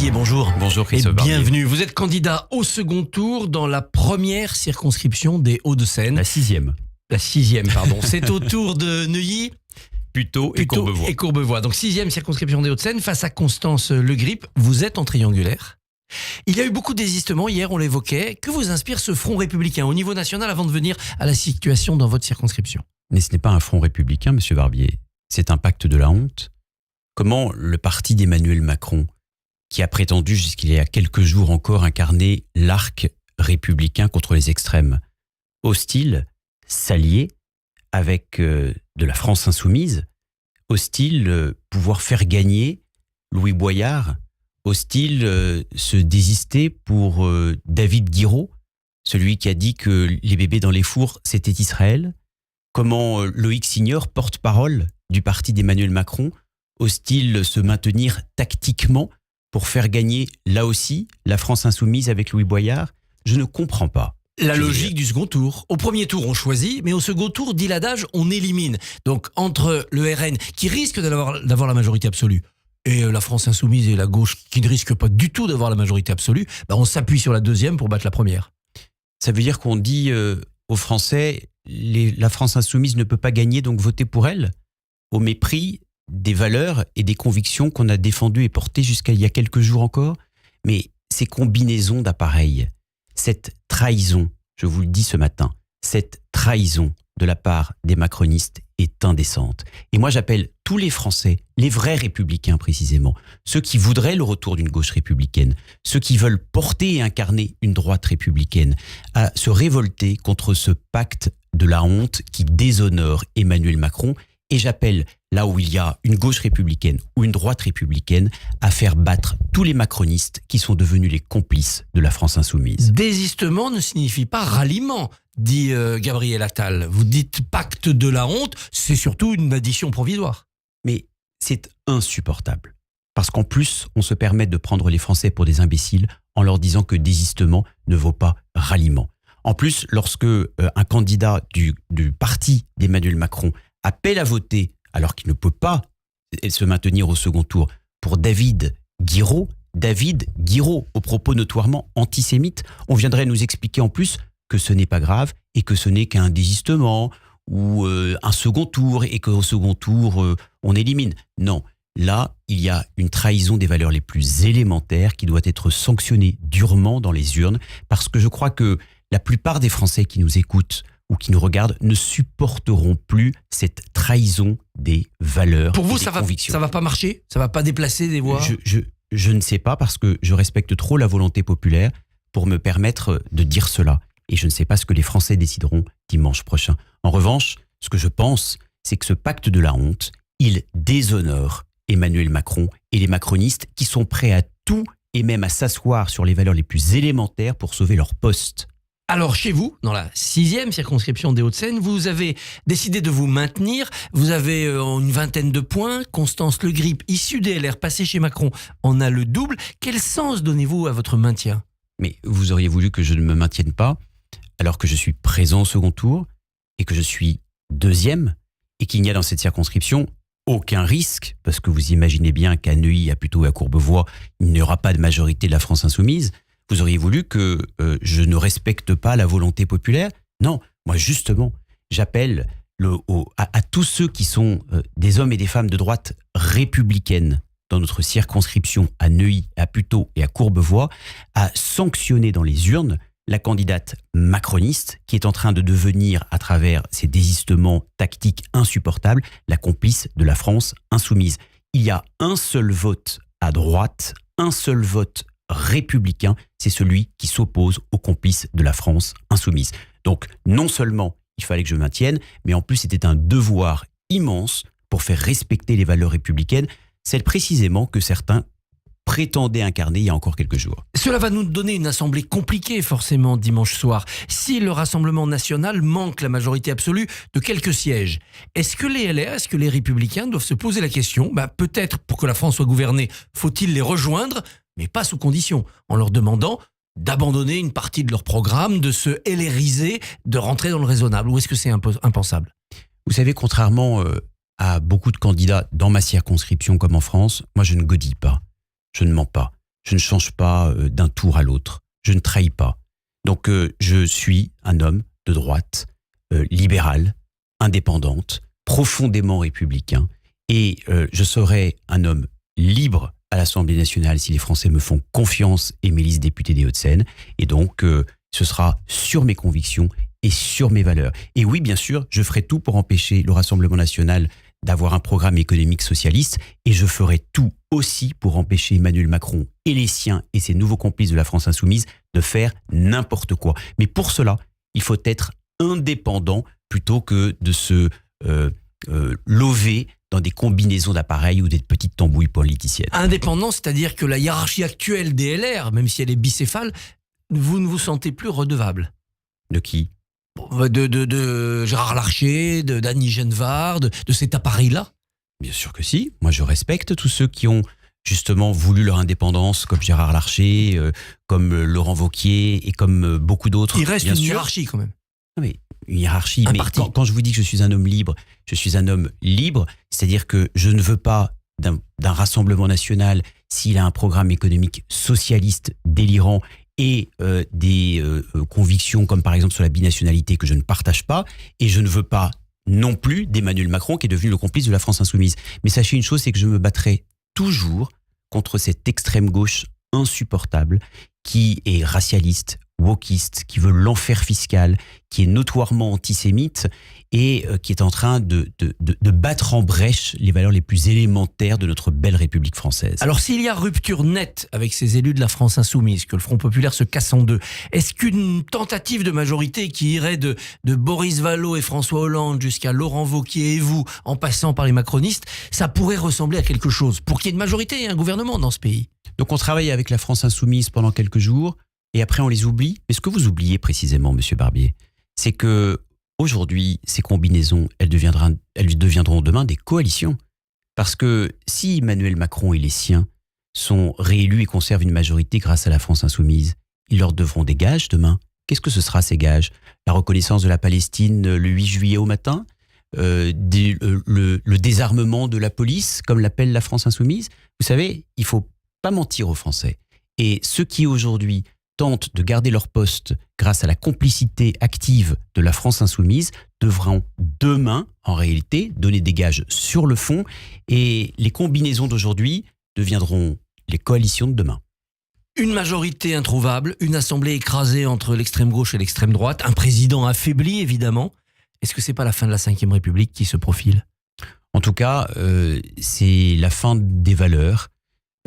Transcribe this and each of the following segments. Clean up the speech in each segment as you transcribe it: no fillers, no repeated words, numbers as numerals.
Viguier, bonjour. Bonjour Et Christophe Barbier. bienvenue. Vous êtes candidat au second tour dans la première circonscription des Hauts-de-Seine. La sixième. La sixième, pardon. C'est au tour de Neuilly, Puteaux et Courbevoie. et Courbevoie. Donc sixième circonscription des Hauts-de-Seine face à Constance Le Grip. Vous êtes en triangulaire. Il y a eu beaucoup de désistements hier, on l'évoquait. Que vous inspire ce front républicain au niveau national avant de venir à la situation dans votre circonscription? Mais ce n'est pas un front républicain, monsieur Barbier. C'est un pacte de la honte. Comment le parti d'Emmanuel Macron, qui a prétendu jusqu'il y a quelques jours encore incarner l'arc républicain contre les extrêmes, ose-t-il s'allier avec de la France insoumise? Ose-t-il pouvoir faire gagner Louis Boyard? Ose-t-il se désister pour David Guiraud, celui qui a dit que les bébés dans les fours, c'était Israël? Comment Loïc Signor, porte-parole du parti d'Emmanuel Macron, ose-t-il se maintenir tactiquement pour faire gagner, là aussi, la France insoumise avec Louis Boyard? Je ne comprends pas. La logique du second tour. Au premier tour, on choisit, mais au second tour, dit l'adage, on élimine. Donc, entre le RN, qui risque d'avoir la majorité absolue, et la France insoumise et la gauche, qui ne risque pas du tout d'avoir la majorité absolue, on s'appuie sur la deuxième pour battre la première. Ça veut dire qu'on dit aux Français, la France insoumise ne peut pas gagner, donc votez pour elle, au mépris des valeurs et des convictions qu'on a défendues et portées jusqu'à il y a quelques jours encore. Mais ces combinaisons d'appareils, cette trahison, je vous le dis ce matin, cette trahison de la part des macronistes est indécente. Et moi j'appelle tous les Français, les vrais républicains précisément, ceux qui voudraient le retour d'une gauche républicaine, ceux qui veulent porter et incarner une droite républicaine, à se révolter contre ce pacte de la honte qui déshonore Emmanuel Macron. Et j'appelle, là où il y a une gauche républicaine ou une droite républicaine, à faire battre tous les macronistes qui sont devenus les complices de la France insoumise. Désistement ne signifie pas ralliement, dit Gabriel Attal. Vous dites pacte de la honte, c'est surtout une addition provisoire. Mais c'est insupportable. Parce qu'en plus, on se permet de prendre les Français pour des imbéciles en leur disant que désistement ne vaut pas ralliement. En plus, lorsque un candidat du parti d'Emmanuel Macron appelle à voter, alors qu'il ne peut pas se maintenir au second tour, pour David Guiraud, aux propos notoirement antisémites, on viendrait nous expliquer en plus que ce n'est pas grave et que ce n'est qu'un désistement ou un second tour et qu'au second tour, on élimine. Non, là, il y a une trahison des valeurs les plus élémentaires qui doit être sanctionnée durement dans les urnes, parce que je crois que la plupart des Français qui nous écoutent ou qui nous regardent ne supporteront plus cette trahison des valeurs. Pour vous, et des convictions. Ça va pas marcher? Ça va pas déplacer des voix? Je ne sais pas, parce que je respecte trop la volonté populaire pour me permettre de dire cela. Et je ne sais pas ce que les Français décideront dimanche prochain. En revanche, ce que je pense, c'est que ce pacte de la honte, il déshonore Emmanuel Macron et les macronistes qui sont prêts à tout et même à s'asseoir sur les valeurs les plus élémentaires pour sauver leur poste. Alors chez vous, dans la sixième circonscription des Hauts-de-Seine, vous avez décidé de vous maintenir. Vous avez une vingtaine de points. Constance Le Grip, issue des LR, passée chez Macron, en a le double. Quel sens donnez-vous à votre maintien? Mais vous auriez voulu que je ne me maintienne pas, alors que je suis présent au second tour et que je suis deuxième et qu'il n'y a dans cette circonscription aucun risque, parce que vous imaginez bien qu'à Neuilly, à Puteaux et à Courbevoie, il n'y aura pas de majorité de la France insoumise. Vous auriez voulu que je ne respecte pas la volonté populaire? Non, moi justement, j'appelle à tous ceux qui sont des hommes et des femmes de droite républicaine dans notre circonscription à Neuilly, à Puteaux et à Courbevoie, à sanctionner dans les urnes la candidate macroniste qui est en train de devenir, à travers ses désistements tactiques insupportables, la complice de la France insoumise. Il y a un seul vote à droite, un seul vote républicain, c'est celui qui s'oppose aux complices de la France insoumise. Donc non seulement il fallait que je me maintienne, mais en plus c'était un devoir immense pour faire respecter les valeurs républicaines, celles précisément que certains prétendaient incarner il y a encore quelques jours. Cela va nous donner une assemblée compliquée forcément dimanche soir. Si le Rassemblement national manque la majorité absolue de quelques sièges, est-ce que les LR, est-ce que les Républicains doivent se poser la question, peut-être pour que la France soit gouvernée, faut-il les rejoindre, mais pas sous condition, en leur demandant d'abandonner une partie de leur programme, de se LRiser, de rentrer dans le raisonnable, ou est-ce que c'est impensable? Vous savez, contrairement à beaucoup de candidats dans ma circonscription comme en France, moi je ne godis pas. Je ne mens pas. je ne change pas d'un tour à l'autre. Je ne trahis pas. Donc, je suis un homme de droite, libéral, indépendante, profondément républicain. Et je serai un homme libre à l'Assemblée nationale si les Français me font confiance et m'élisent député des Hauts-de-Seine. Et donc, ce sera sur mes convictions et sur mes valeurs. Et oui, bien sûr, je ferai tout pour empêcher le Rassemblement national d'avoir un programme économique socialiste, et je ferai tout aussi pour empêcher Emmanuel Macron et les siens et ses nouveaux complices de la France insoumise de faire n'importe quoi. Mais pour cela, il faut être indépendant plutôt que de se lover dans des combinaisons d'appareils ou des petites tambouilles politiciennes. Indépendant, c'est-à-dire que la hiérarchie actuelle des LR, même si elle est bicéphale, vous ne vous sentez plus redevable. De qui ? De Gérard Larcher, d'Annie Genevard, de cet appareil-là. Bien sûr que si. Moi, je respecte tous ceux qui ont justement voulu leur indépendance, comme Gérard Larcher, comme Laurent Wauquiez et comme beaucoup d'autres. Il reste une hiérarchie quand même. Non, mais une hiérarchie. Mais quand je vous dis que je suis un homme libre, je suis un homme libre, c'est-à-dire que je ne veux pas d'un Rassemblement national s'il a un programme économique socialiste délirant et des convictions comme par exemple sur la binationalité que je ne partage pas, et je ne veux pas non plus d'Emmanuel Macron qui est devenu le complice de la France insoumise. Mais sachez une chose, c'est que je me battrai toujours contre cette extrême gauche insupportable qui est racialiste, wokiste, qui veut l'enfer fiscal, qui est notoirement antisémite et qui est en train de battre en brèche les valeurs les plus élémentaires de notre belle République française. Alors s'il y a rupture nette avec ces élus de la France insoumise, que le Front populaire se casse en deux, est-ce qu'une tentative de majorité qui irait de Boris Vallaud et François Hollande jusqu'à Laurent Wauquiez et vous, en passant par les macronistes, ça pourrait ressembler à quelque chose pour qu'il y ait une majorité et un gouvernement dans ce pays? Donc on travaille avec la France insoumise pendant quelques jours et après on les oublie. Mais ce que vous oubliez précisément, Monsieur Barbier, c'est que aujourd'hui, ces combinaisons, elles deviendront demain des coalitions. Parce que si Emmanuel Macron et les siens sont réélus et conservent une majorité grâce à la France insoumise, ils leur devront des gages demain. Qu'est-ce que ce sera ces gages ? La reconnaissance de la Palestine le 8 juillet au matin ? Le désarmement de la police, comme l'appelle la France insoumise ? Vous savez, il ne faut pas mentir aux Français. Et ceux qui aujourd'hui tentent de garder leur poste grâce à la complicité active de la France insoumise devront demain, en réalité, donner des gages sur le fond, et les combinaisons d'aujourd'hui deviendront les coalitions de demain. Une majorité introuvable, une assemblée écrasée entre l'extrême gauche et l'extrême droite, un président affaibli évidemment. Est-ce que c'est pas la fin de la Ve République qui se profile ? En tout cas, c'est la fin des valeurs,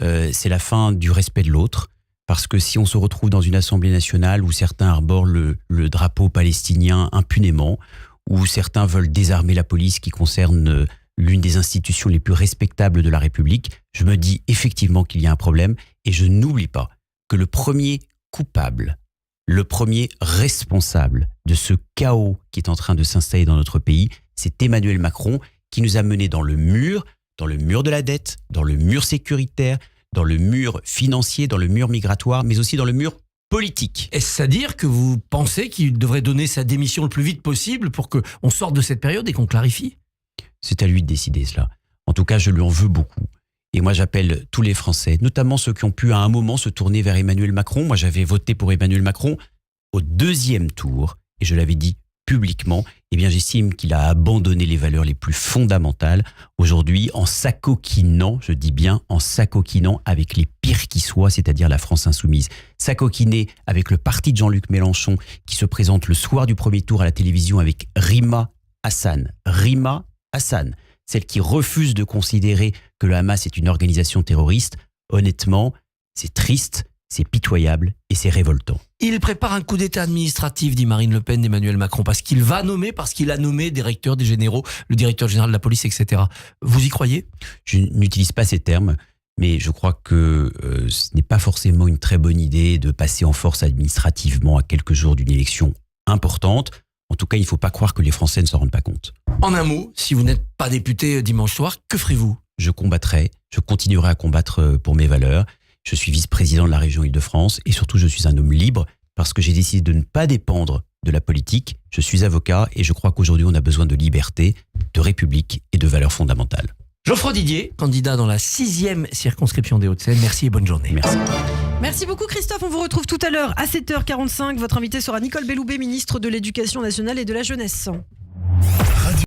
c'est la fin du respect de l'autre. Parce que si on se retrouve dans une assemblée nationale où certains arborent le drapeau palestinien impunément, où certains veulent désarmer la police qui concerne l'une des institutions les plus respectables de la République, je me dis effectivement qu'il y a un problème, et je n'oublie pas que le premier coupable, le premier responsable de ce chaos qui est en train de s'installer dans notre pays, c'est Emmanuel Macron qui nous a menés dans le mur de la dette, dans le mur sécuritaire, dans le mur financier, dans le mur migratoire, mais aussi dans le mur politique. Est-ce à dire que vous pensez qu'il devrait donner sa démission le plus vite possible pour qu'on sorte de cette période et qu'on clarifie ? C'est à lui de décider cela. En tout cas, je lui en veux beaucoup. Et moi, j'appelle tous les Français, notamment ceux qui ont pu à un moment se tourner vers Emmanuel Macron. Moi, j'avais voté pour Emmanuel Macron au 2e tour, et je l'avais dit publiquement, eh bien, j'estime qu'il a abandonné les valeurs les plus fondamentales aujourd'hui en s'acoquinant, je dis bien en s'acoquinant avec les pires qui soient, c'est-à-dire la France insoumise. S'acoquiner avec le parti de Jean-Luc Mélenchon qui se présente le soir du premier tour à la télévision avec Rima Hassan. Rima Hassan, celle qui refuse de considérer que le Hamas est une organisation terroriste. Honnêtement, c'est triste, c'est pitoyable et c'est révoltant. Il prépare un coup d'État administratif, dit Marine Le Pen d'Emmanuel Macron, parce qu'il a nommé des recteurs, des généraux, le directeur général de la police, etc. Vous y croyez ? Je n'utilise pas ces termes, mais je crois que ce n'est pas forcément une très bonne idée de passer en force administrativement à quelques jours d'une élection importante. En tout cas, il ne faut pas croire que les Français ne s'en rendent pas compte. En un mot, si vous n'êtes pas député dimanche soir, que ferez-vous ? Je continuerai à combattre pour mes valeurs. Je suis vice-président de la région Île-de-France et surtout je suis un homme libre parce que j'ai décidé de ne pas dépendre de la politique. Je suis avocat et je crois qu'aujourd'hui on a besoin de liberté, de république et de valeurs fondamentales. Geoffroy Didier, candidat dans la 6e circonscription des Hauts-de-Seine. Merci et bonne journée. Merci. Merci beaucoup Christophe, on vous retrouve tout à l'heure à 7h45. Votre invité sera Nicole Belloubet, ministre de l'Éducation nationale et de la Jeunesse.